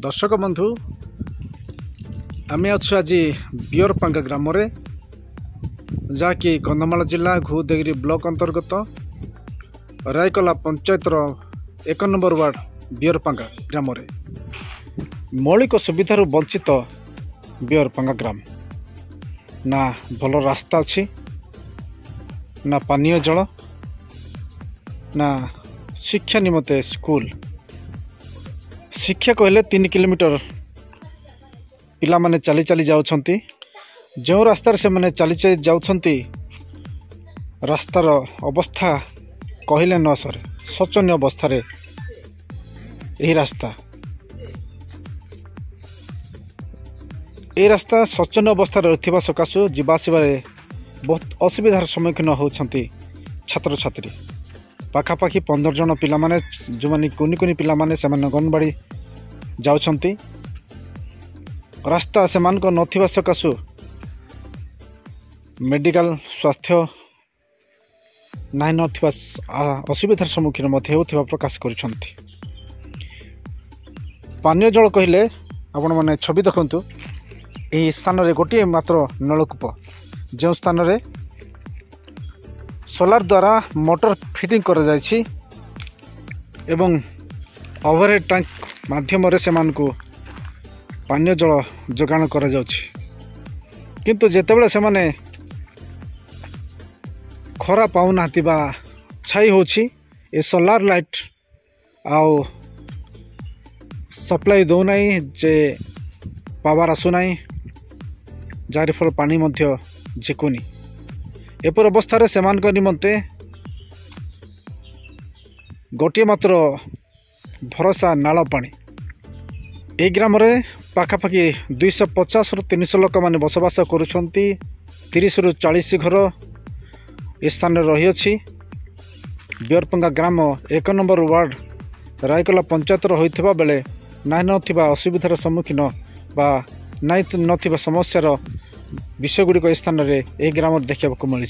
दर्शक बंधु आमे अच्छु आज बियरपांगा ग्राम रे जहाँकि कंधमाल जिला घुदेगिरी ब्लॉक अंतर्गत रायकला पंचायत एक नंबर वार्ड बियरपांगा ग्राम रे मौलिक सुविधार वंचित बियरपांगा ग्राम ना भल रास्ता अच्छी ना पानीय जल ना शिक्षा निमते स्कूल शिक्षा कहले 3 किलोमीटर पिला माने चली चली जाउछंती जो रास्तार से माने चली चली जाउछंती रास्तार अवस्था कहले न सरे शोचनीय अवस्था रे यही रास्ता शोचनीय अवस्था रहिथिबा सकाशु जीवासीबारे बहुत असुविधार सम्मुखीन होउछंती छात्र छात्री पाखापाखि 15 जन पिला माने जो माने कुनी कुनी पिला माने से अंगनवाड़ी जाउछंती रास्ता से मान को नथिबा सकाशु मेडिकल स्वास्थ्य नाइ नथिबा असुविधार सम्मुखीन मध्य होथिबा प्रकाश करिसंती। पानीय जल कहले आपण माने छवि देखंतु एही स्थान रे गोटे मात्र नलकूप जो स्थान रे सोलार द्वारा मोटर फिटिंग कर जायछि एवं ओवरहेड टैंक माध्यम रे से मानकु पानीय जल जोगाण कर जाउछि किंतु जेतेबेले से माने खरा पाउना बा छाई होछि ए सोलार लाइट आउ सप्लाई दो नाही जे पावर आसु नाही जार फल पानी मध्य झिकुनी एपर अवस्था रे सेमान निमंते गोटे मात्र भरोसा नाला पानी ए ग्राम रे पाखापाखि 250 रु 300 लोक माने बसवास करुछंती 30 रु 40 घर ए स्थान रही अछि। बियरपांगा ग्राम 1 नंबर वार्ड रायकला पंचायत होइथिबा बेले नाइ नथिबा असुविधार सम्मुखीन बा नाइ नथिबा समस्यार विषय गुड़िक स्थान रे ए ग्राम देखा मिली।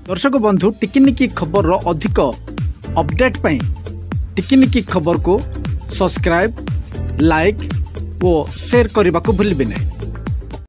दर्शक बंधु टिकिनिकी खबर अधिक अपडेट पाई टिकिनिकी खबर को सब्सक्राइब लाइक और शेयर करने को भूलिबे नहीं।